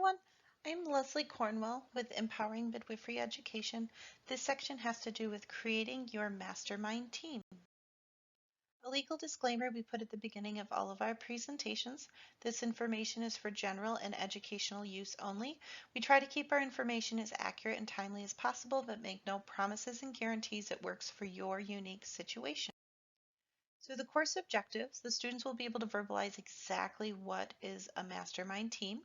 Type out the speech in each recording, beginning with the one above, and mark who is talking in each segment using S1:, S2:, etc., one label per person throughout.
S1: everyone. I'm Leslie Cornwell with Empowering Midwifery Education. This section has to do with creating your mastermind team. A legal disclaimer we put at the beginning of all of our presentations. This information is for general and educational use only. We try to keep our information as accurate and timely as possible, but make no promises and guarantees it works for your unique situation. So the course objectives, the students will be able to verbalize exactly what is a mastermind team,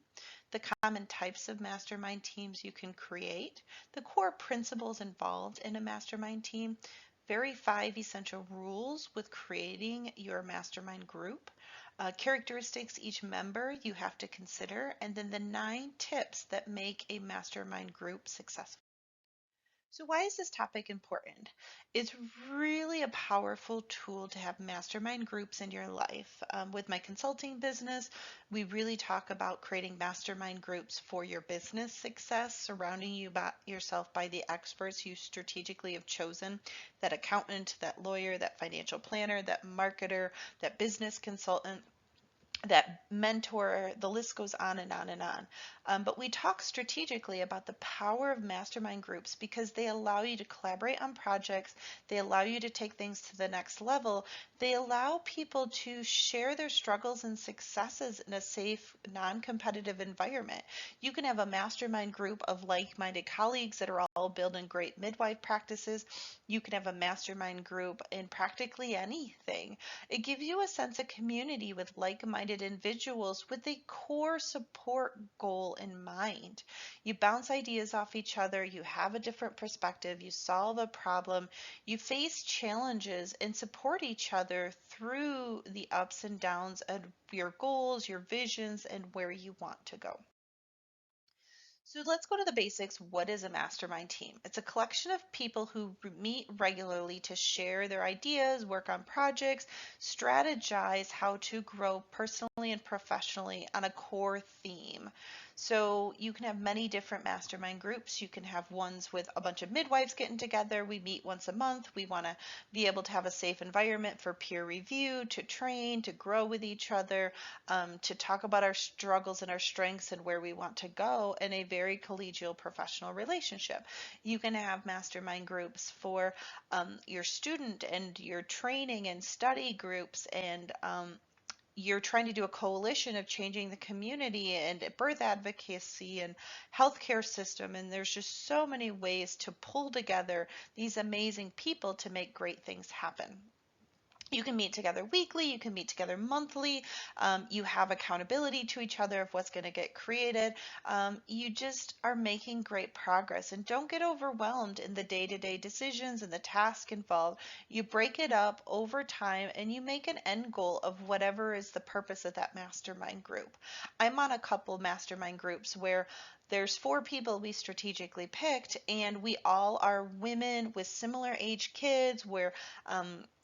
S1: the common types of mastermind teams you can create, the core principles involved in a mastermind team, very 5 essential rules with creating your mastermind group, characteristics each member you have to consider, and then the 9 tips that make a mastermind group successful. So why is this topic important? It's really a powerful tool to have mastermind groups in your life. With my consulting business, we really talk about creating mastermind groups for your business success, surrounding yourself by the experts you strategically have chosen, that accountant, that lawyer, that financial planner, that marketer, that business consultant, that mentor, the list goes on and on and on. But we talk strategically about the power of mastermind groups because they allow you to collaborate on projects, they allow you to take things to the next level, they allow people to share their struggles and successes in a safe, non-competitive environment. You can have a mastermind group of like-minded colleagues that are all building great midwife practices. You can have a mastermind group in practically anything. It gives you a sense of community with like-minded individuals with a core support goal in mind. You bounce ideas off each other, you have a different perspective, you solve a problem, you face challenges and support each other through the ups and downs of your goals, your visions, and where you want to go. So let's go to the basics. What is a mastermind team? It's a collection of people who meet regularly to share their ideas, work on projects, strategize how to grow personally and professionally on a core theme. So you can have many different mastermind groups. You can have ones with a bunch of midwives getting together. We meet once a month. We want to be able to have a safe environment for peer review, to train, to grow with each other, to talk about our struggles and our strengths and where we want to go in a very collegial professional relationship. You can have mastermind groups for your student and your training and study groups, and you're trying to do a coalition of changing the community and birth advocacy and healthcare system, and there's just so many ways to pull together these amazing people to make great things happen. You can meet together weekly, you can meet together monthly, you have accountability to each other of what's going to get created. You just are making great progress, and don't get overwhelmed in the day-to-day decisions and the task involved. You break it up over time and you make an end goal of whatever is the purpose of that mastermind group. I'm on a couple mastermind groups where there's 4 people we strategically picked, and we all are women with similar age kids. We're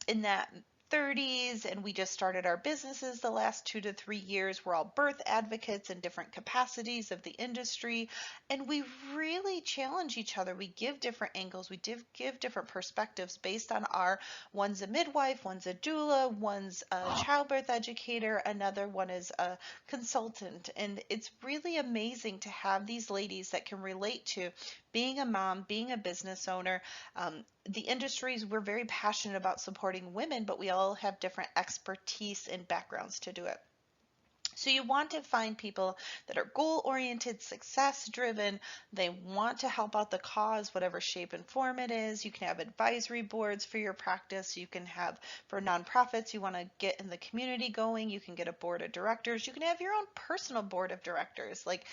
S1: in that 30s, and we just started our businesses the last 2 to 3 years. We're all birth advocates in different capacities of the industry, and we really challenge each other. We give different angles, we give different perspectives based on our, one's a midwife, one's a doula, one's a childbirth educator, another one is a consultant. And it's really amazing to have these ladies that can relate to being a mom, being a business owner. The industries, we're very passionate about supporting women, but we all have different expertise and backgrounds to do it. So you want to find people that are goal-oriented, success-driven. They want to help out the cause, whatever shape and form it is. You can have advisory boards for your practice. You can have, for nonprofits, you want to get in the community going. You can get a board of directors. You can have your own personal board of directors. Like,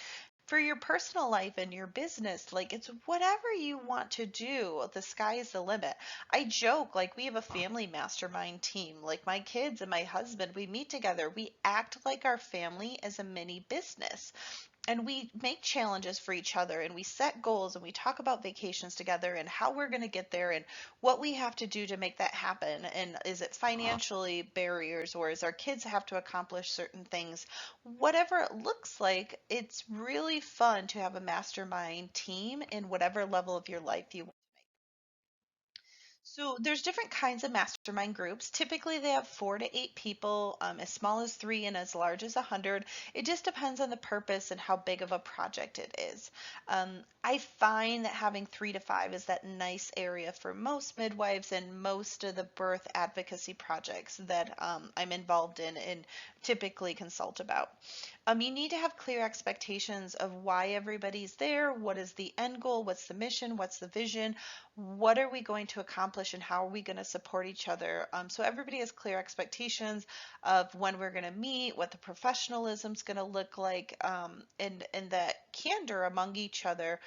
S1: for your personal life and your business, like, it's whatever you want to do. The sky is the limit. I joke, like, we have a family mastermind team. Like, my kids and my husband, we meet together. We act like our family is a mini business, and we make challenges for each other, and we set goals, and we talk about vacations together and how we're going to get there and what we have to do to make that happen. And is it financially barriers, or is our kids have to accomplish certain things? Whatever it looks like, it's really fun to have a mastermind team in whatever level of your life you want. So there's different kinds of mastermind groups. Typically, they have 4 to 8 people, as small as 3 and as large as 100. It just depends on the purpose and how big of a project it is. I find that having 3 to 5 is that nice area for most midwives and most of the birth advocacy projects that I'm involved in and typically consult about. You need to have clear expectations of why everybody's there, what is the end goal, what's the mission, what's the vision, what are we going to accomplish, and how are we going to support each other. So everybody has clear expectations of when we're going to meet, what the professionalism is going to look like, and that candor among each other,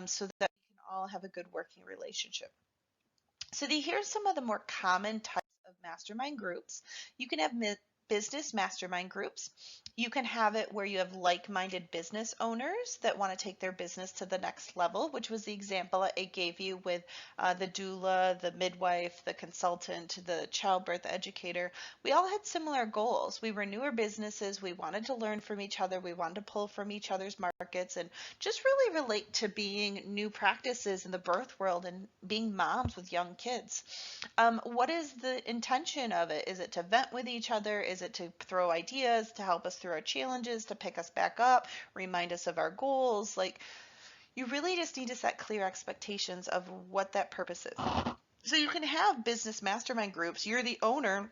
S1: so that we can all have a good working relationship. So here's some of the more common types of mastermind groups. You can have business mastermind groups. You can have it where you have like-minded business owners that want to take their business to the next level, which was the example I gave you with the doula, the midwife, the consultant, the childbirth educator. We all had similar goals. We were newer businesses. We wanted to learn from each other. We wanted to pull from each other's markets and just really relate to being new practices in the birth world and being moms with young kids. What is the intention of it? Is it to vent with each other? Is it to throw ideas, to help us through our challenges, to pick us back up, remind us of our goals? Like, you really just need to set clear expectations of what that purpose is. So you can have business mastermind groups. You're the owner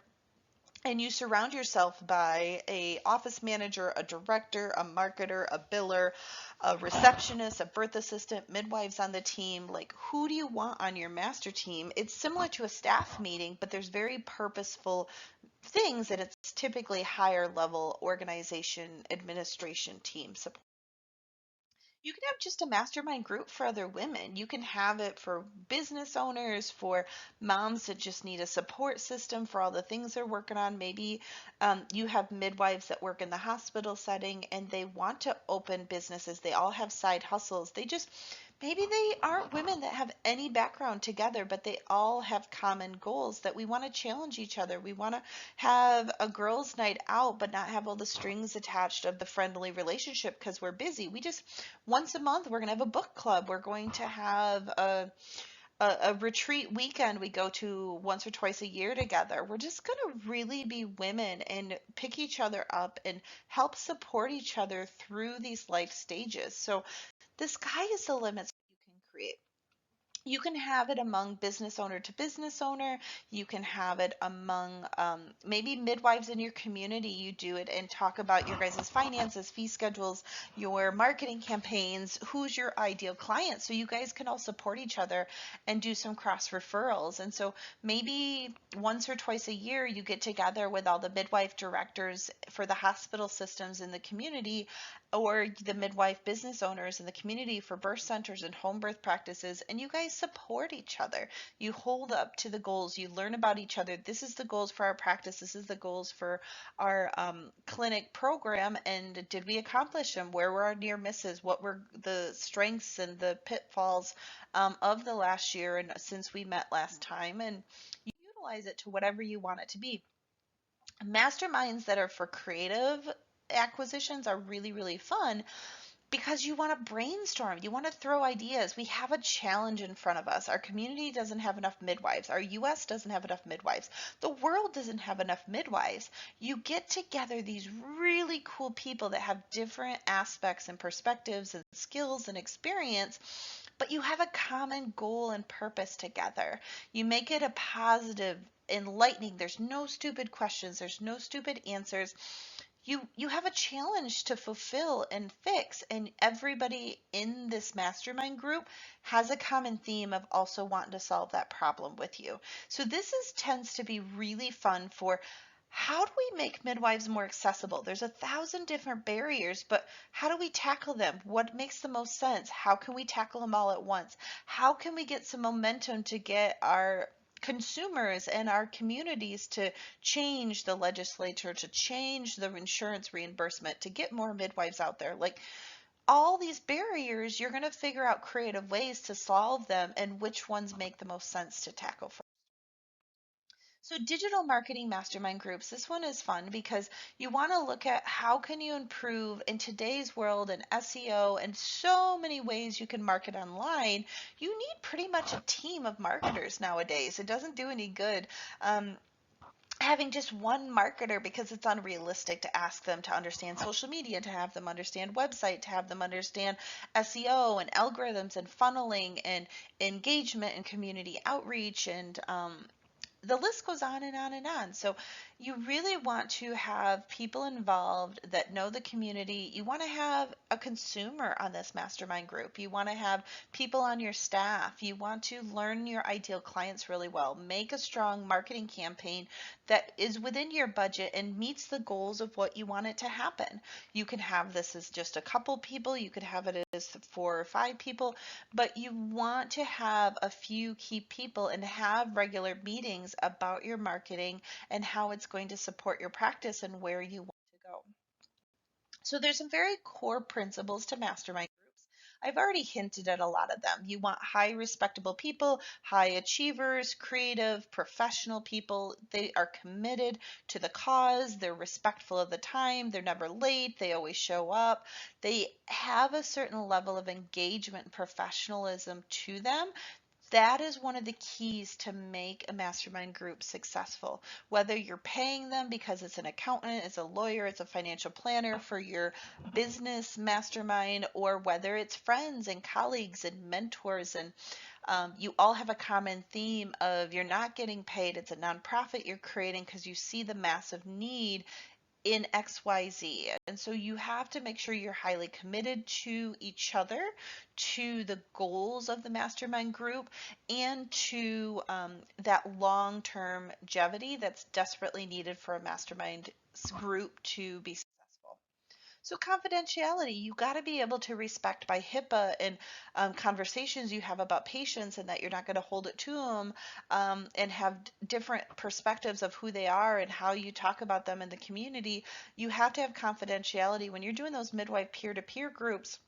S1: and you surround yourself by a office manager, a director, a marketer, a biller, a receptionist, a birth assistant, midwives on the team. Like, who do you want on your master team? It's similar to a staff meeting, but there's very purposeful things, and it's typically higher level organization administration team support. You can have just a mastermind group for other women. You can have it for business owners, for moms that just need a support system for all the things they're working on. Maybe you have midwives that work in the hospital setting and they want to open businesses. They all have side hustles. Maybe they aren't women that have any background together, but they all have common goals that we want to challenge each other. We want to have a girls' night out, but not have all the strings attached of the friendly relationship because we're busy. We just, once a month, we're going to have a book club. We're going to have a retreat weekend we go to once or twice a year together. We're just going to really be women and pick each other up and help support each other through these life stages. So the sky is the limit you can create. You can have it among business owner to business owner. You can have it among maybe midwives in your community. You do it and talk about your guys' finances, fee schedules, your marketing campaigns, who's your ideal client. So you guys can all support each other and do some cross referrals. And so maybe once or twice a year, you get together with all the midwife directors for the hospital systems in the community, or the midwife business owners in the community for birth centers and home birth practices, and you guys support each other. You hold up to the goals, you learn about each other. This is the goals for our practice, this is the goals for our clinic program, and did we accomplish them? Where were our near misses? What were the strengths and the pitfalls of the last year and since we met last time? And you utilize it to whatever you want it to be. Masterminds that are for creative acquisitions are really, really fun because you want to brainstorm, you want to throw ideas. We have a challenge in front of us. Our community doesn't have enough midwives. Our US doesn't have enough midwives. The world doesn't have enough midwives. You get together these really cool people that have different aspects and perspectives and skills and experience, but you have a common goal and purpose together. You make it a positive, enlightening. There's no stupid questions, there's no stupid answers. You have a challenge to fulfill and fix, and everybody in this mastermind group has a common theme of also wanting to solve that problem with you. So this tends to be really fun for how do we make midwives more accessible? There's 1,000 different barriers, but how do we tackle them? What makes the most sense? How can we tackle them all at once? How can we get some momentum to get our consumers and our communities to change the legislature, to change the insurance reimbursement, to get more midwives out there? Like, all these barriers, you're going to figure out creative ways to solve them and which ones make the most sense to tackle first. So digital marketing mastermind groups, this one is fun because you want to look at how can you improve in today's world and SEO and so many ways you can market online. You need pretty much a team of marketers nowadays. It doesn't do any good. Having just one marketer because it's unrealistic to ask them to understand social media, to have them understand website, to have them understand SEO and algorithms and funneling and engagement and community outreach and the list goes on and on and on. So you really want to have people involved that know the community. You want to have a consumer on this mastermind group. You want to have people on your staff. You want to learn your ideal clients really well. Make a strong marketing campaign that is within your budget and meets the goals of what you want it to happen. You can have this as just a couple people. You could have it as 4 or 5 people, but you want to have a few key people and have regular meetings about your marketing and how it's going to support your practice and where you want to go. So there's some very core principles to mastermind groups. I've already hinted at a lot of them. You want high respectable people, high achievers, creative, professional people. They are committed to the cause. They're respectful of the time. They're never late. They always show up. They have a certain level of engagement and professionalism to them. That is one of the keys to make a mastermind group successful. Whether you're paying them because it's an accountant, it's a lawyer, it's a financial planner for your business mastermind, or whether it's friends and colleagues and mentors, and you all have a common theme of you're not getting paid, it's a nonprofit you're creating because you see the massive need in XYZ. And so you have to make sure you're highly committed to each other, to the goals of the mastermind group, and to that long term longevity that's desperately needed for a mastermind group to be successful. So confidentiality, you got to be able to respect by HIPAA and conversations you have about patients, and that you're not going to hold it to them, and have different perspectives of who they are and how you talk about them in the community. You have to have confidentiality when you're doing those midwife peer-to-peer groups.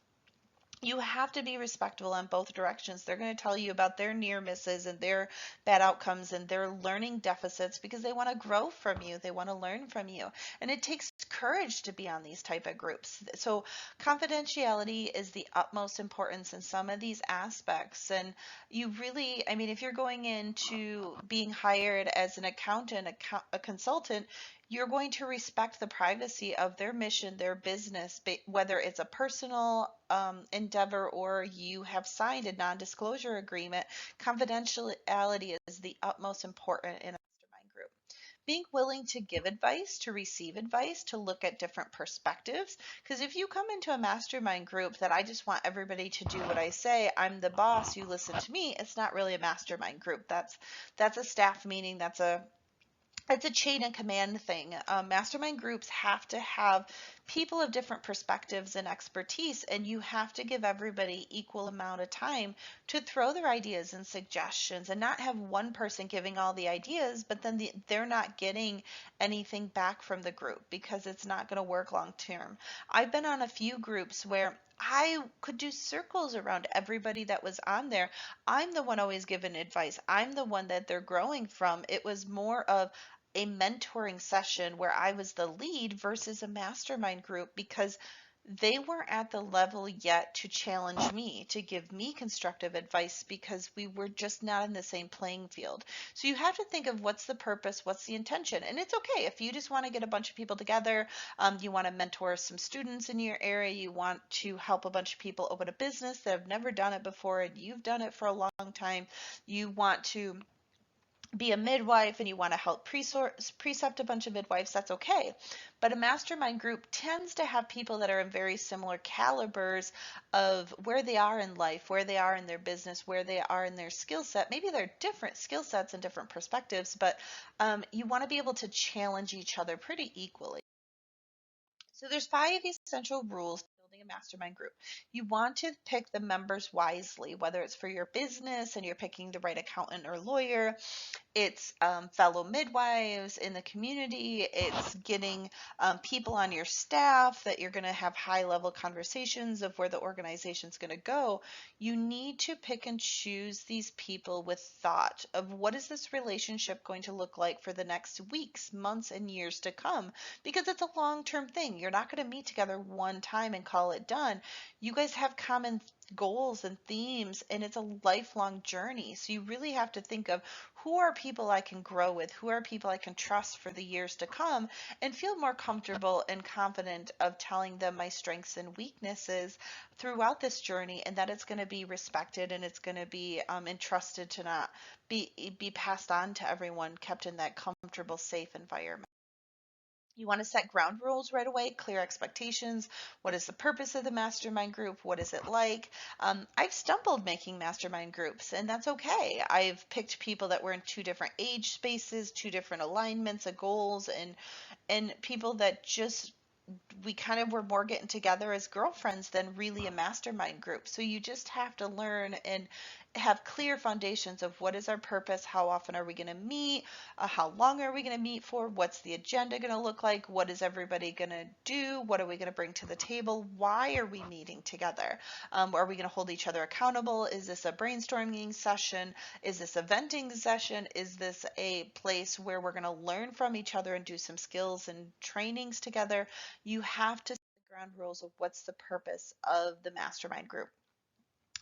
S1: You have to be respectful on both directions. They're going to tell you about their near misses and their bad outcomes and their learning deficits because they want to grow from you. They want to learn from you. And it takes courage to be on these type of groups. So confidentiality is the utmost importance in some of these aspects. And you really, I mean, if you're going into being hired as an accountant, a consultant, you're going to respect the privacy of their mission, their business, whether it's a personal endeavor or you have signed a non-disclosure agreement. Confidentiality is the utmost important in a mastermind group. Being willing to give advice, to receive advice, to look at different perspectives. Because if you come into a mastermind group that I just want everybody to do what I say, I'm the boss, you listen to me, it's not really a mastermind group. That's a staff meeting. It's a chain of command thing. Mastermind groups have to have people of different perspectives and expertise, and you have to give everybody equal amount of time to throw their ideas and suggestions, and not have one person giving all the ideas, but then they're not getting anything back from the group because it's not going to work long term. I've been on a few groups where I could do circles around everybody that was on there. I'm the one always giving advice. I'm the one that they're growing from. It was more of a mentoring session where I was the lead versus a mastermind group because they weren't at the level yet to challenge me, to give me constructive advice because we were just not in the same playing field. So you have to think of what's the purpose, what's the intention. And it's okay if you just want to get a bunch of people together, you want to mentor some students in your area, you want to help a bunch of people open a business that have never done it before and you've done it for a long time, you want to be a midwife and you want to help precept a bunch of midwives, that's okay. But a mastermind group tends to have people that are in very similar calibers of where they are in life, where they are in their business, where they are in their skill set. Maybe they're different skill sets and different perspectives, but you want to be able to challenge each other pretty equally. So there's 5 essential rules to building a mastermind group. You want to pick the members wisely, whether it's for your business and you're picking the right accountant or lawyer, it's fellow midwives in the community. It's getting people on your staff that you're going to have high level conversations of where the organization's going to go. You need to pick and choose these people with thought of what is this relationship going to look like for the next weeks, months, and years to come, because it's a long-term thing. You're not going to meet together one time and call it done. You guys have common goals and themes, and it's a lifelong journey. So you really have to think of who are people I can grow with, who are people I can trust for the years to come, and feel more comfortable and confident of telling them my strengths and weaknesses throughout this journey, and that it's going to be respected and it's going to be entrusted to not be passed on to everyone, kept in that comfortable, safe environment. You want to set ground rules right away, clear expectations. What is the purpose of the mastermind group? What is it like? I've stumbled making mastermind groups, and that's okay. I've picked people that were in two different age spaces, two different alignments of goals, and people that just we kind of were more getting together as girlfriends than really a mastermind group. So you just have to learn and have clear foundations of what is our purpose, how often are we going to meet, how long are we going to meet for, what's the agenda going to look like, what is everybody going to do, what are we going to bring to the table, why are we meeting together, are we going to hold each other accountable, is this a brainstorming session, is this a venting session, is this a place where we're going to learn from each other and do some skills and trainings together. You have to set the ground rules of what's the purpose of the mastermind group.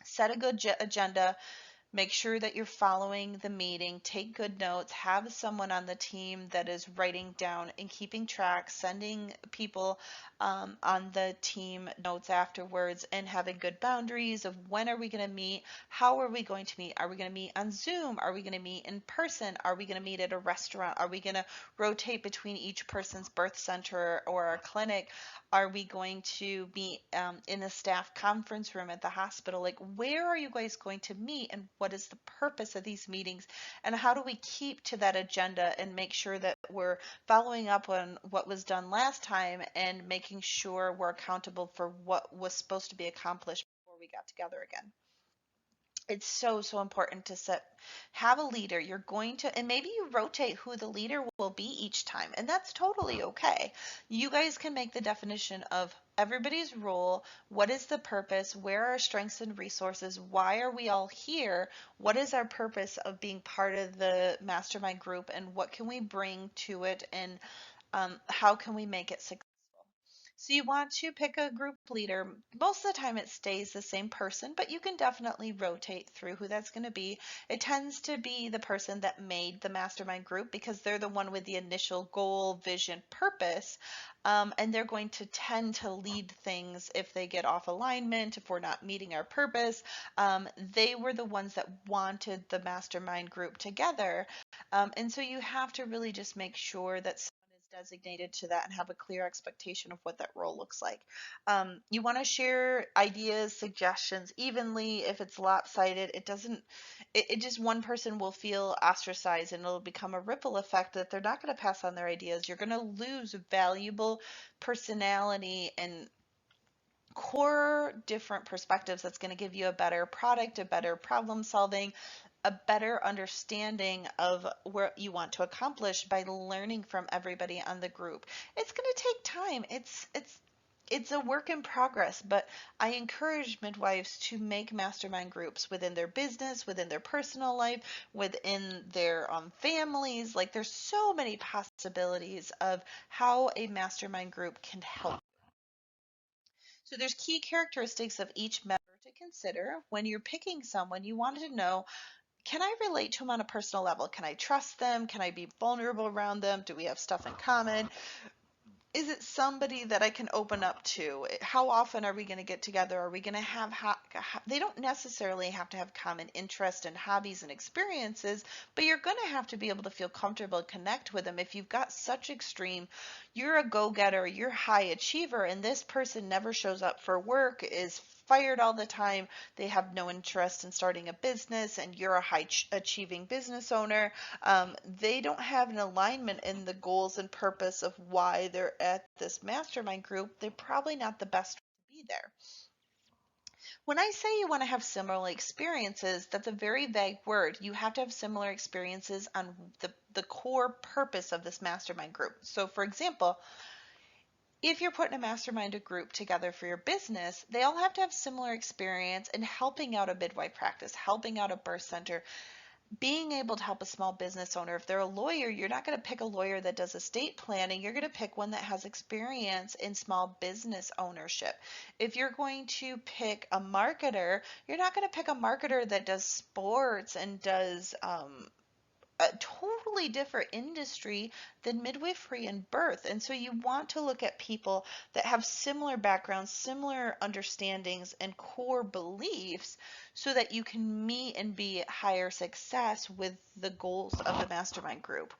S1: Set a good agenda. Make sure that you're following the meeting, take good notes, have someone on the team that is writing down and keeping track, sending people on the team notes afterwards, and having good boundaries of when are we going to meet, how are we going to meet, are we going to meet on Zoom, are we going to meet in person, are we going to meet at a restaurant, are we going to rotate between each person's birth center or our clinic, are we going to meet in the staff conference room at the hospital? Like, where are you guys going to meet, and what is the purpose of these meetings, and how do we keep to that agenda and make sure that we're following up on what was done last time and making sure we're accountable for what was supposed to be accomplished before we got together again. It's so important to have a leader. You're going to, and maybe you rotate who the leader will be each time, and that's totally okay. You guys can make the definition of everybody's role, what is the purpose, where are our strengths and resources, why are we all here, what is our purpose of being part of the mastermind group, and what can we bring to it, and how can we make it successful. So you want to pick a group leader. Most of the time it stays the same person, but you can definitely rotate through who that's going to be. It tends to be the person that made the mastermind group because they're the one with the initial goal, vision, purpose, and they're going to tend to lead things if they get off alignment, if we're not meeting our purpose. They were the ones that wanted the mastermind group together. And so you have to really just make sure that designated to that and have a clear expectation of what that role looks like. You want to share ideas, suggestions evenly. If it's lopsided, it just one person will feel ostracized and it'll become a ripple effect that they're not going to pass on their ideas. You're going to lose valuable personality and core different perspectives that's going to give you a better product, a better problem solving, a better understanding of what you want to accomplish by learning from everybody on the group. It's going to take time. It's a work in progress, but I encourage midwives to make mastermind groups within their business, within their personal life, within their families. Like, there's so many possibilities of how a mastermind group can help. So there's key characteristics of each member to consider. When you're picking someone, you want to know, can I relate to them on a personal level? Can I trust them? Can I be vulnerable around them? Do we have stuff in common? Is it somebody that I can open up to? How often are we going to get together? Are we going to have, they don't necessarily have to have common interest and hobbies and experiences, but you're going to have to be able to feel comfortable and connect with them. If you've got such extreme, you're a go-getter, you're high achiever, and this person never shows up for work, is fired all the time, they have no interest in starting a business, and you're a high achieving business owner, they don't have an alignment in the goals and purpose of why they're at this mastermind group, they're probably not the best to be there. When I say you want to have similar experiences, that's a very vague word. You have to have similar experiences on the core purpose of this mastermind group. So, for example, if you're putting a mastermind group together for your business, they all have to have similar experience in helping out a midwife practice, helping out a birth center, being able to help a small business owner. If they're a lawyer, you're not going to pick a lawyer that does estate planning. You're going to pick one that has experience in small business ownership. If you're going to pick a marketer, you're not going to pick a marketer that does sports and does a totally different industry than midwifery and birth. And so you want to look at people that have similar backgrounds, similar understandings, and core beliefs so that you can meet and be at higher success with the goals of the mastermind group.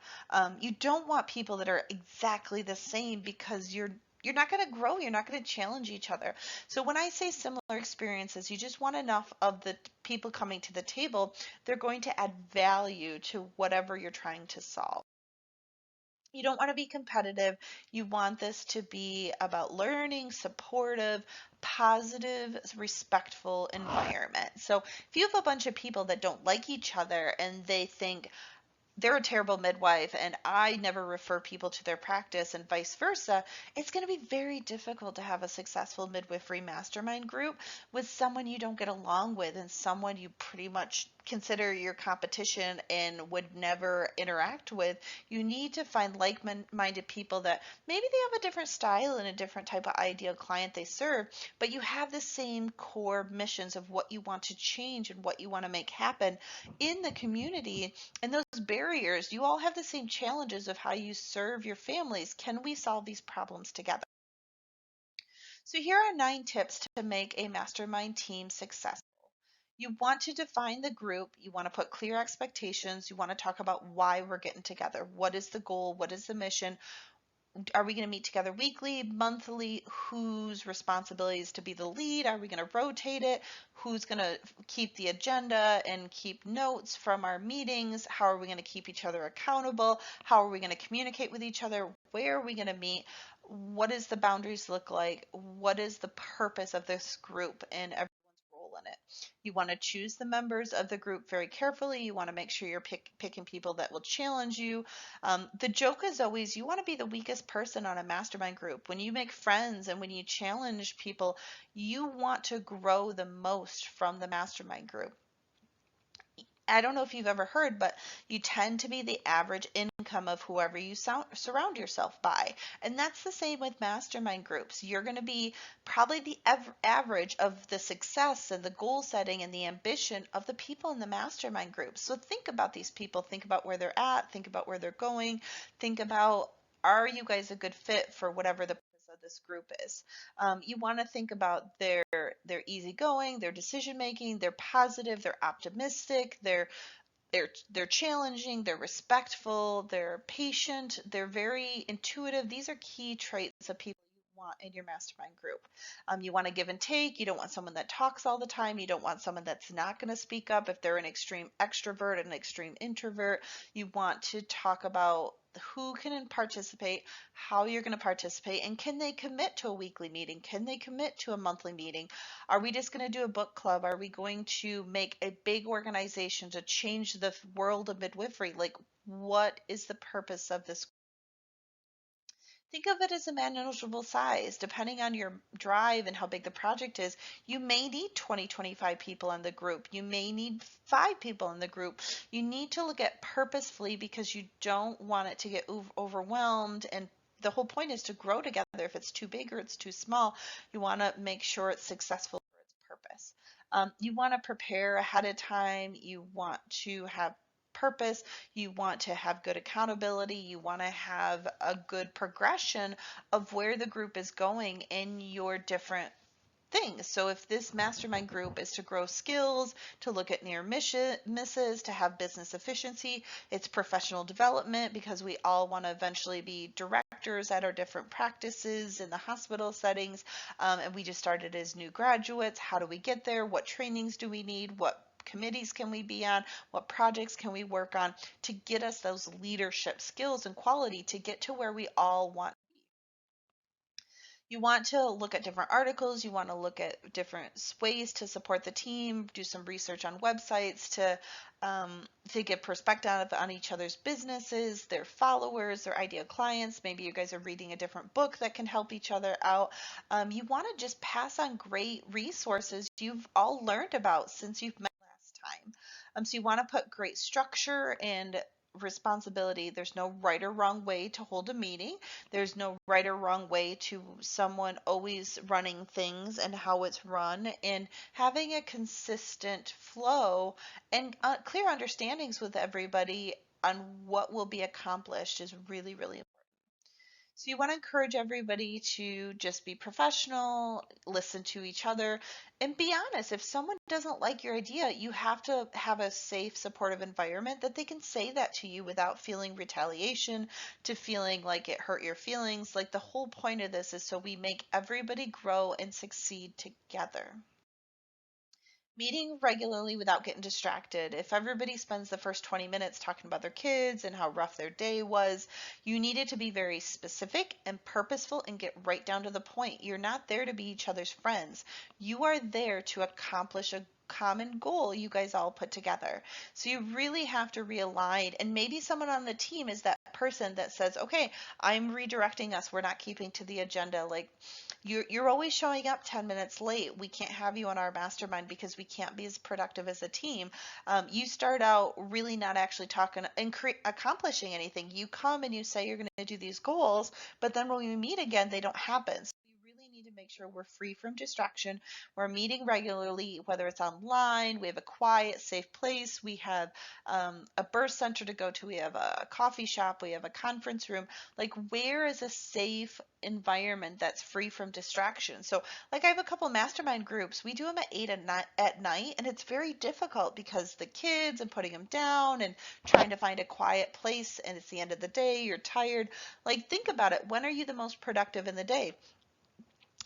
S1: You don't want people that are exactly the same because you're not going to grow. You're not going to challenge each other. So when I say similar experiences, you just want enough of the people coming to the table. They're going to add value to whatever you're trying to solve. You don't want to be competitive. You want this to be about learning, supportive, positive, respectful environment. So if you have a bunch of people that don't like each other and they think, they're a terrible midwife and I never refer people to their practice and vice versa, it's going to be very difficult to have a successful midwifery mastermind group with someone you don't get along with and someone you pretty much consider your competition and would never interact with. You need to find like-minded people that maybe they have a different style and a different type of ideal client they serve, but you have the same core missions of what you want to change and what you want to make happen in the community. And those barriers, you all have the same challenges of how you serve your families. Can we solve these problems together? So here are 9 tips to make a mastermind team successful. You want to define the group. You want to put clear expectations. You want to talk about why we're getting together. What is the goal? What is the mission? Are we going to meet together weekly, monthly? Whose responsibility is to be the lead? Are we going to rotate it? Who's going to keep the agenda and keep notes from our meetings? How are we going to keep each other accountable? How are we going to communicate with each other? Where are we going to meet? What does the boundaries look like? What is the purpose of this group and everyone's role in it? You want to choose the members of the group very carefully. You want to make sure you're picking people that will challenge you. The joke is always you want to be the weakest person on a mastermind group. When you make friends and when you challenge people, you want to grow the most from the mastermind group. I don't know if you've ever heard, but you tend to be the average income of whoever you surround yourself by. And that's the same with mastermind groups. You're going to be probably the average of the success and the goal setting and the ambition of the people in the mastermind group. So think about these people, think about where they're at, think about where they're going, think about, are you guys a good fit for whatever the purpose of this group is? You want to think about their easygoing, their decision making, they're positive, they're optimistic, they're challenging, they're respectful, they're patient, they're very intuitive. These are key traits of people you want in your mastermind group. You want to give and take. You don't want someone that talks all the time. You don't want someone that's not going to speak up if they're an extreme extrovert and an extreme introvert. You want to talk about who can participate, how you're going to participate, and can they commit to a weekly meeting? Can they commit to a monthly meeting? Are we just going to do a book club? Are we going to make a big organization to change the world of midwifery? Like, what is the purpose of this? Think of it as a manageable size. Depending on your drive and how big the project is, you may need 20, 25 people in the group. You may need 5 people in the group. You need to look at purposefully because you don't want it to get overwhelmed, and the whole point is to grow together. If it's too big or it's too small, you want to make sure it's successful for its purpose. You want to prepare ahead of time. You want to have purpose. You want to have good accountability. You want to have a good progression of where the group is going in your different things. So if this mastermind group is to grow skills, to look at near misses, to have business efficiency, it's professional development because we all want to eventually be directors at our different practices in the hospital settings. And we just started as new graduates. How do we get there? What trainings do we need? What committees can we be on? What projects can we work on to get us those leadership skills and quality to get to where we all want? You want to look at different articles, you want to look at different ways to support the team, do some research on websites to get perspective on each other's businesses, their followers, their ideal clients. Maybe you guys are reading a different book that can help each other out. You want to just pass on great resources you've all learned about since you've met last time. So you want to put great structure and responsibility. There's no right or wrong way to hold a meeting. There's no right or wrong way to someone always running things and how it's run, and having a consistent flow and clear understandings with everybody on what will be accomplished is really, really important. So you want to encourage everybody to just be professional, listen to each other, and be honest. If someone doesn't like your idea, you have to have a safe, supportive environment that they can say that to you without feeling retaliation, to feeling like it hurt your feelings. Like the whole point of this is so we make everybody grow and succeed together. Meeting regularly without getting distracted. If everybody spends the first 20 minutes talking about their kids and how rough their day was, you need it to be very specific and purposeful and get right down to the point. You're not there to be each other's friends. You are there to accomplish a common goal you guys all put together. So you really have to realign, and maybe someone on the team is that person that says, "Okay, I'm redirecting us. We're not keeping to the agenda." Like you're always showing up 10 minutes late. We can't have you on our mastermind because we can't be as productive as a team. You start out really not actually talking and accomplishing anything. You come and you say you're going to do these goals, but then when we meet again, they don't happen. So we really need to make sure we're free from distraction. We're meeting regularly, whether it's online, we have a quiet, safe place, we have a birth center to go to, we have a coffee shop, we have a conference room. Like, where is a safe environment that's free from distraction? So, like, I have a couple mastermind groups. We do them at 8 at night, and it's very difficult because the kids and putting them down and trying to find a quiet place, and it's the end of the day, you're tired. Like, think about it. When are you the most productive in the day?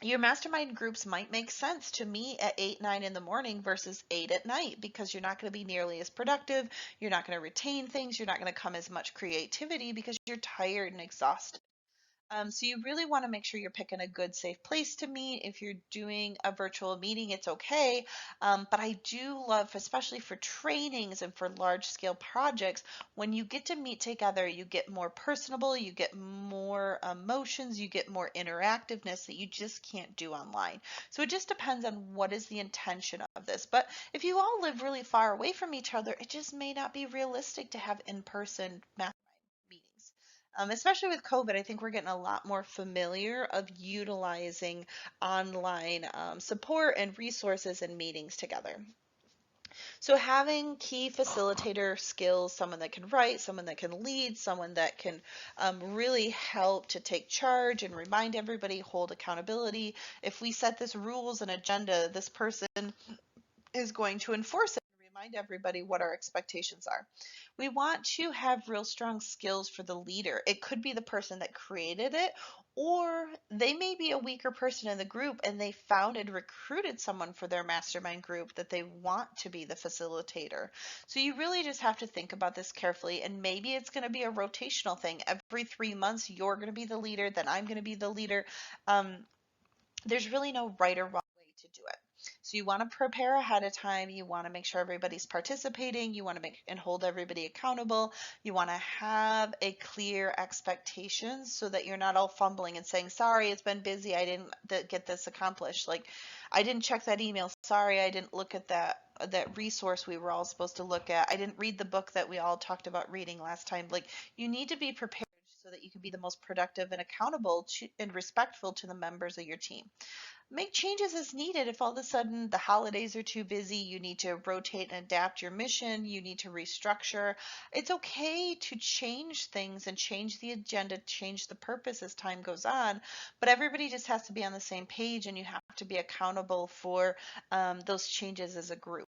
S1: Your mastermind groups might make sense to me at 8, 9 in the morning versus 8 at night, because you're not going to be nearly as productive. You're not going to retain things. You're not going to come as much creativity because you're tired and exhausted. So you really want to make sure you're picking a good, safe place to meet. If you're doing a virtual meeting, it's okay. But I do love, especially for trainings and for large scale projects, when you get to meet together, you get more personable, you get more emotions, you get more interactiveness that you just can't do online. So it just depends on what is the intention of this. But if you all live really far away from each other, it just may not be realistic to have in-person meetings. Especially with COVID, I think we're getting a lot more familiar of utilizing online support and resources and meetings together. So having key facilitator skills, someone that can write, someone that can lead, someone that can really help to take charge and remind everybody, hold accountability. If we set this rules and agenda, this person is going to enforce it and remind everybody what our expectations are. We want to have real strong skills for the leader. It could be the person that created it, or they may be a weaker person in the group and they found and recruited someone for their mastermind group that they want to be the facilitator. So you really just have to think about this carefully, and maybe it's going to be a rotational thing. Every 3 months, you're going to be the leader, then I'm going to be the leader. Um, there's really no right or wrong way to do it. So you want to prepare ahead of time. You want to make sure everybody's participating. You want to make and hold everybody accountable. You want to have a clear expectations so that you're not all fumbling and saying, "Sorry, it's been busy. I didn't get this accomplished." Like, "I didn't check that email. Sorry, I didn't look at that resource we were all supposed to look at. I didn't read the book that we all talked about reading last time." Like, you need to be prepared so that you can be the most productive and accountable to and respectful to the members of your team. Make changes as needed. If all of a sudden the holidays are too busy, you need to rotate and adapt your mission, you need to restructure. It's okay to change things and change the agenda, change the purpose as time goes on, but everybody just has to be on the same page, and you have to be accountable for those changes as a group.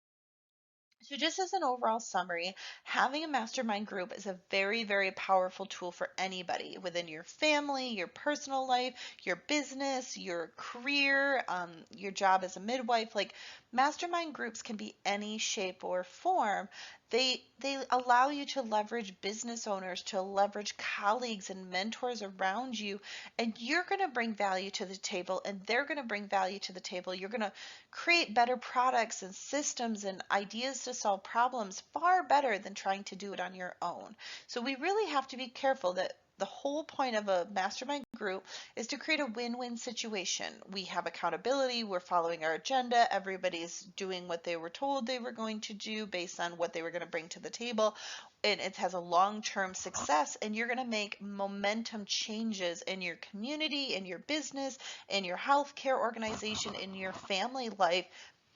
S1: So just as an overall summary, having a mastermind group is a very, very powerful tool for anybody within your family, your personal life, your business, your career, your job as a midwife. Like, mastermind groups can be any shape or form. They allow you to leverage business owners, to leverage colleagues and mentors around you, and you're going to bring value to the table and they're going to bring value to the table. You're going to create better products and systems and ideas to solve problems far better than trying to do it on your own. So we really have to be careful that the whole point of a mastermind group is to create a win-win situation. We have accountability, we're following our agenda, everybody's doing what they were told they were going to do based on what they were going to bring to the table, and it has a long-term success, and you're going to make momentum changes in your community, in your business, in your healthcare organization, in your family life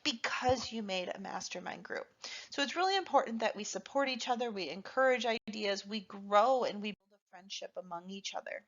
S1: because you made a mastermind group. So it's really important that we support each other, we encourage ideas, we grow, and we build a friendship among each other.